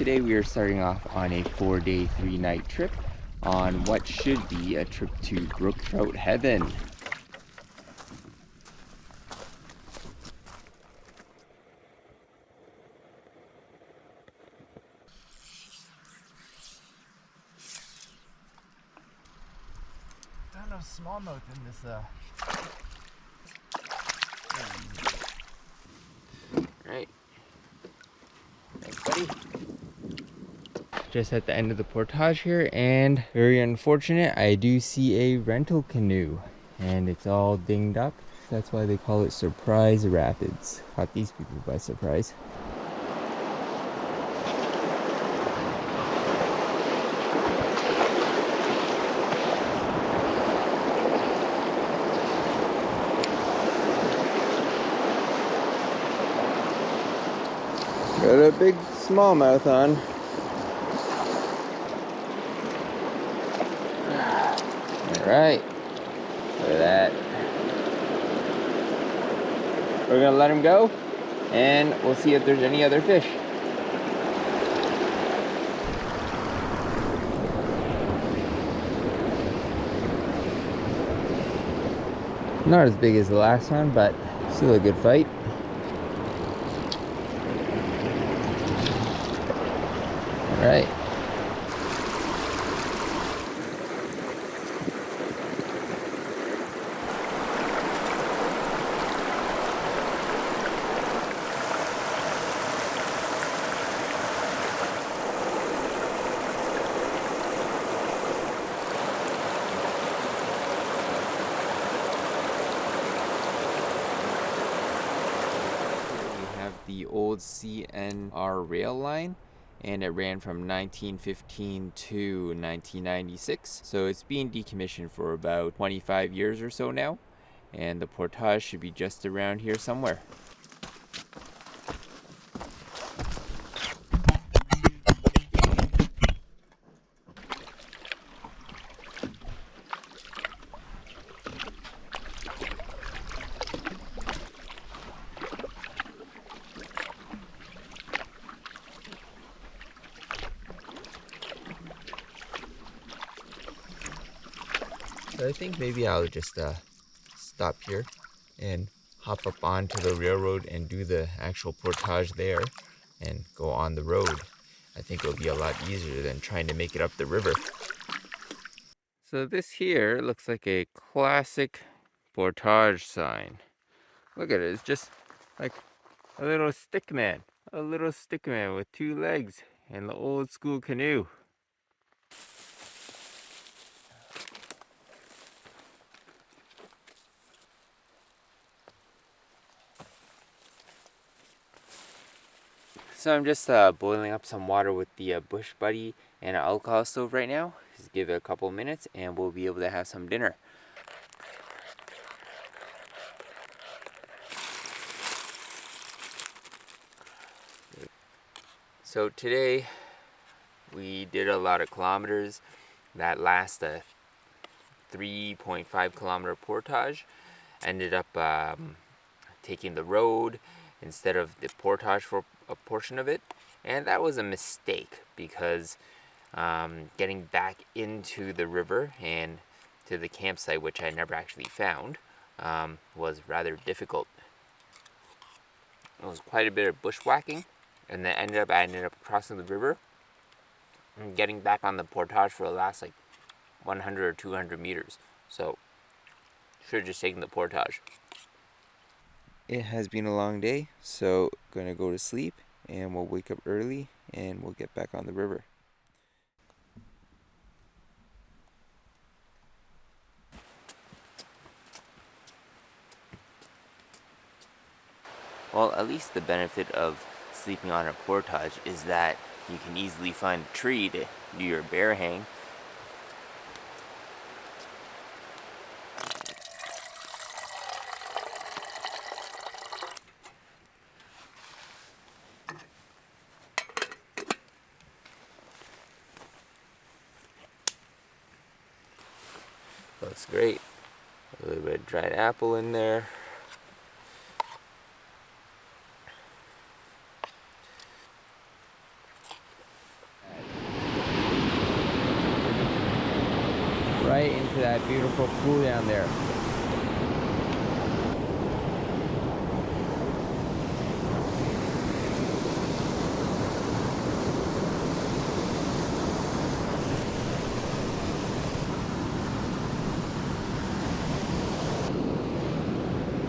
today we are starting off on a 4-day, 3-night trip on what should be a trip to brook trout heaven. Ton of smallmouth in this Alright. Thanks, buddy. Just at the end of the portage here, and very unfortunate, I do see a rental canoe and it's all dinged up. That's why they call it Surprise Rapids. Caught these people by surprise. Got a big smallmouth on. Alright. Look at that. We're gonna let him go and we'll see if there's any other fish. Not as big as the last one, but still a good fight. Right. We have the old CNR rail line, and it ran from 1915 to 1996. So it's being decommissioned for about 25 years or so now, and the portage should be just around here somewhere. So I think maybe I'll just stop here and hop up onto the railroad and do the actual portage there and go on the road. I think it'll be a lot easier than trying to make it up the river. So this here looks like a classic portage sign. Look at it, it's just like a little stick man. A little stick man with 2 legs and the old school canoe. So I'm just boiling up some water with the BushBuddy and an alcohol stove right now. Just give it a couple minutes and we'll be able to have some dinner. So today we did a lot of kilometers. That last 3.5 kilometer portage ended up taking the road instead of the portage for a portion of it, and that was a mistake because getting back into the river and to the campsite, which I never actually found, was rather difficult. It was quite a bit of bushwhacking, and then I ended up crossing the river and getting back on the portage for the last like 100 or 200 meters. So should have just taken the portage. It has been a long day, so gonna go to sleep and we'll wake up early and we'll get back on the river. Well, at least the benefit of sleeping on a portage is that you can easily find a tree to do your bear hang. Looks great. A little bit of dried apple in there. that beautiful pool down there.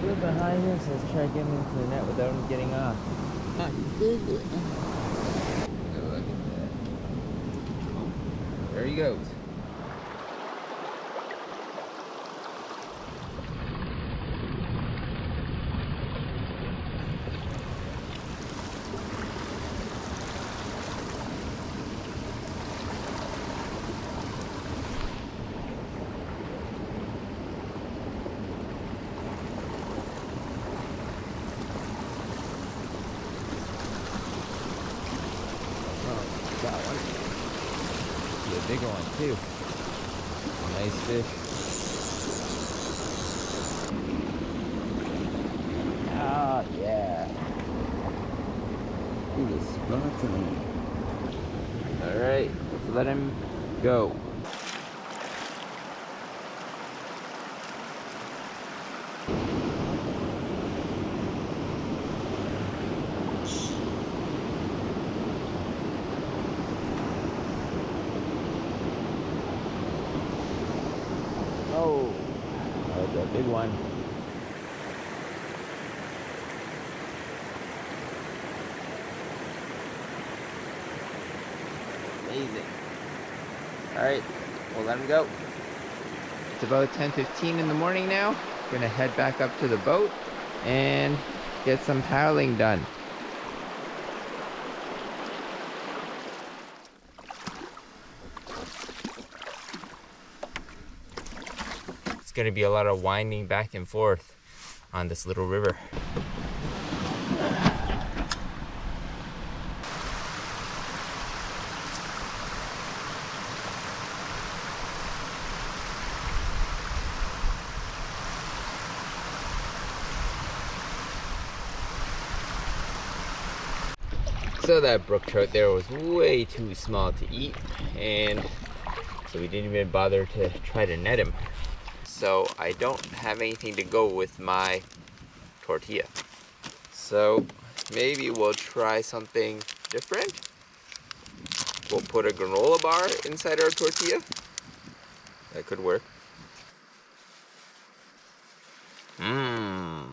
Look behind him, so let's try to get him into the net without him getting off. I did it. Look at that. There he goes. That one. Be a bigger one too. Nice fish. Ah, yeah. Ooh, the spots on him. All right, let's let him go. Oh, that's a big one. Amazing. All right, we'll let him go. It's about 10:15 in the morning now. Gonna head back up to the boat and get some paddling done. It's gonna be a lot of winding back and forth on this little river. So that brook trout there was way too small to eat, and so we didn't even bother to try to net him. So I don't have anything to go with my tortilla. So maybe we'll try something different. We'll put a granola bar inside our tortilla. That could work. Mmm.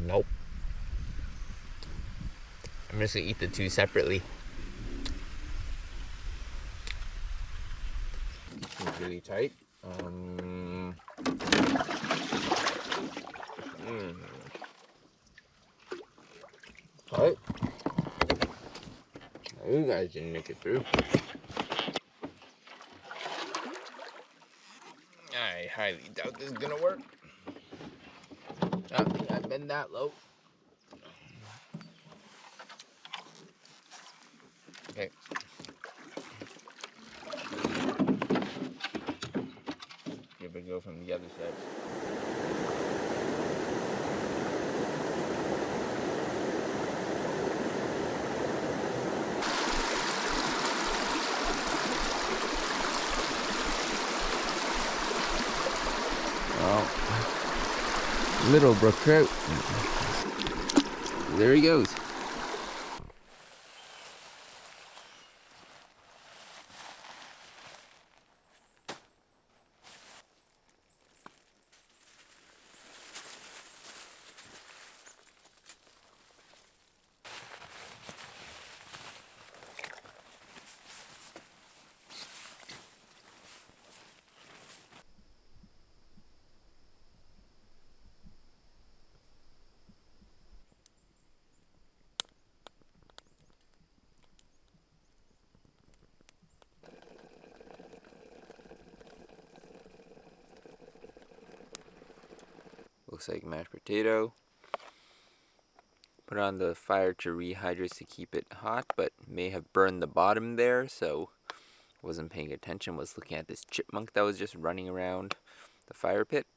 Nope. I'm just gonna eat the two separately. It's really tight. Tight. You guys didn't make it through. I highly doubt this is gonna work. I've been that low. Okay. Give it a go from the other side. Well, little brook trout. There he goes. Looks like mashed potato. Put on the fire to rehydrate to keep it hot, but may have burned the bottom there, so wasn't paying attention. Was looking at this chipmunk that was just running around the fire pit.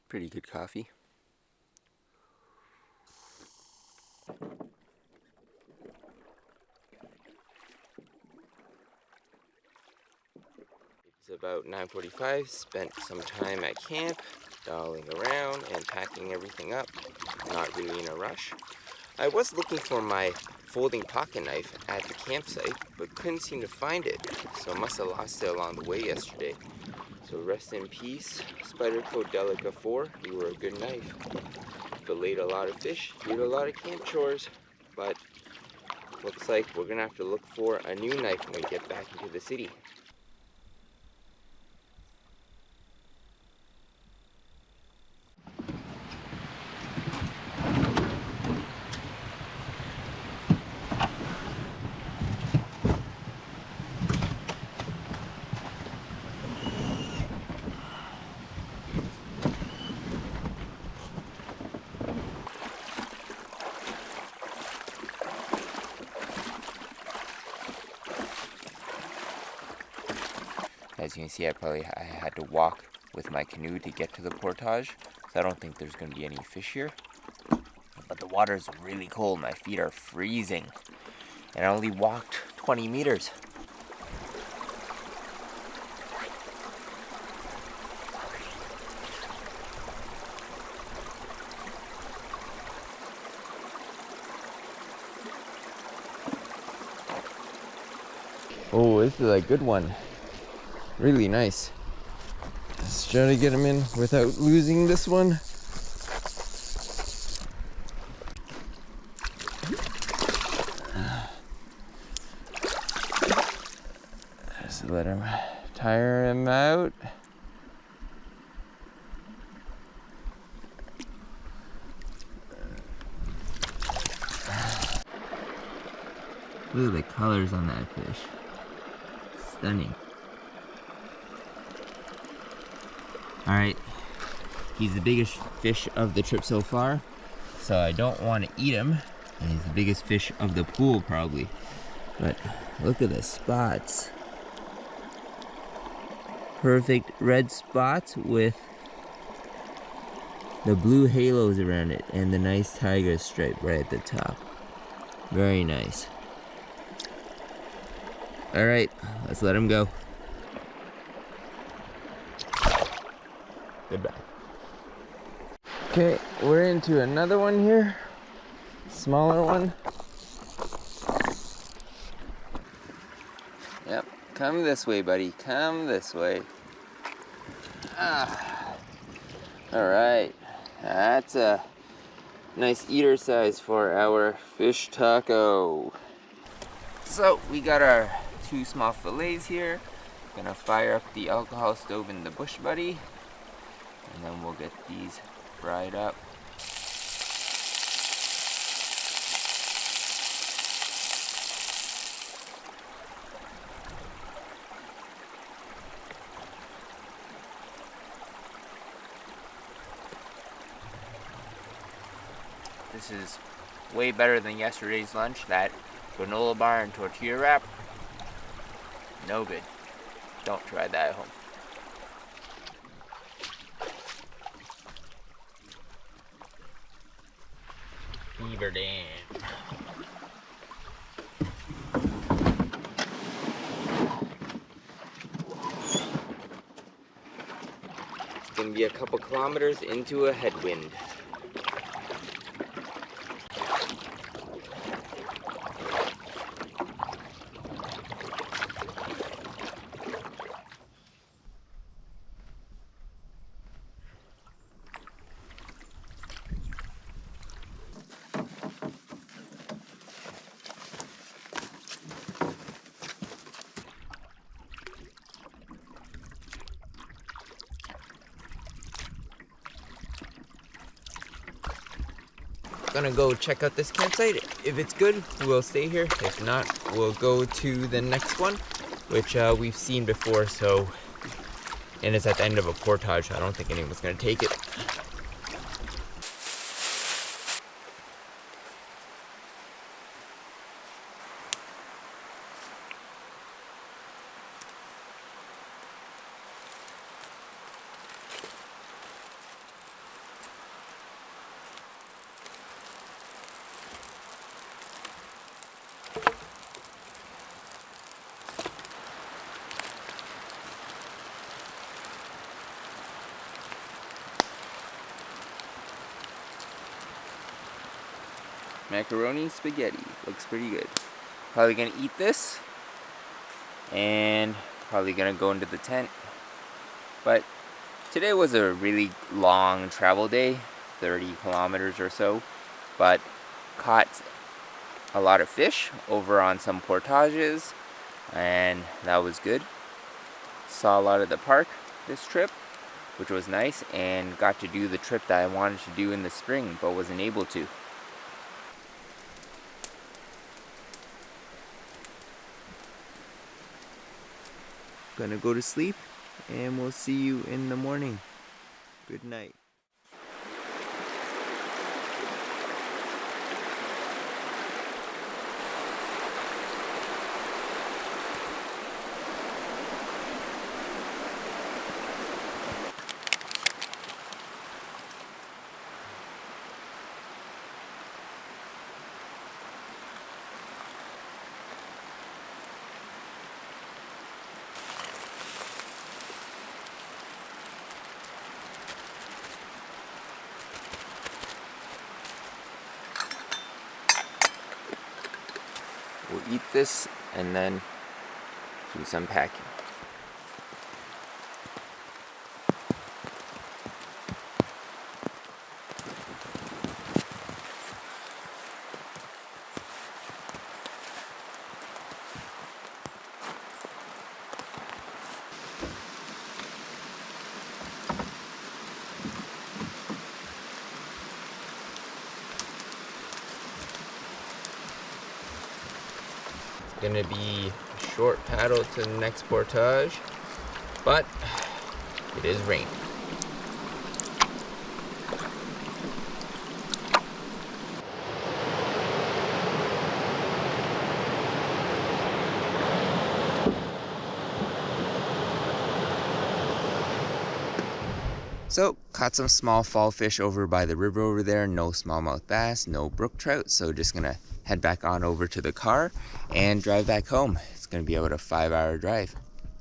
Pretty good coffee. It's about 9:45. Spent some time at camp, dialing around and packing everything up. Not really in a rush. I was looking for my folding pocket knife at the campsite, but couldn't seem to find it, so must have lost it along the way yesterday. So rest in peace, Spyderco Delica 4. You were a good knife. Filleted a lot of fish, did a lot of camp chores, but looks like we're gonna have to look for a new knife when we get back into the city. As you can see, I had to walk with my canoe to get to the portage, so I don't think there's going to be any fish here. But the water is really cold, my feet are freezing, and I only walked 20 meters. Oh, this is a good one. Really nice. Let's try to get him in without losing this one. Just let him tire him out. Look at the colors on that fish. Stunning. Alright, he's the biggest fish of the trip so far, so I don't want to eat him. And he's the biggest fish of the pool probably. But look at the spots. Perfect red spots with the blue halos around it and the nice tiger stripe right at the top. Very nice. Alright, let's let him go. Goodbye. Okay, we're into another one here. Smaller one. Yep, come this way, buddy. Come this way. Alright, that's a nice eater size for our fish taco. So, we got our 2 small fillets here. Gonna fire up the alcohol stove in the BushBuddy, and then we'll get these fried up. This is way better than yesterday's lunch. That granola bar and tortilla wrap, no good. Don't try that at home. Beaver Dam. It's gonna be a couple kilometers into a headwind. Gonna go check out this campsite. If it's good, we'll stay here. If not, we'll go to the next one, which we've seen before. So, and it's at the end of a portage. So I don't think anyone's gonna take it. macaroni spaghetti. Looks pretty good. Probably gonna eat this and probably gonna go into the tent. But today was a really long travel day, 30 kilometers or so, but caught a lot of fish over on some portages, and that was good. Saw a lot of the park this trip, which was nice, and got to do the trip that I wanted to do in the spring but wasn't able to. Gonna go to sleep, and we'll see you in the morning. Good night. We'll eat this and then do some packing. Gonna be a short paddle to the next portage, but it is raining. So, caught some small fall fish over by the river over there. No smallmouth bass, no brook trout. So just gonna head back on over to the car and drive back home. It's gonna be about a 5-hour drive.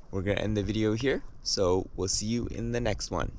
We're gonna end the video here, so we'll see you in the next one.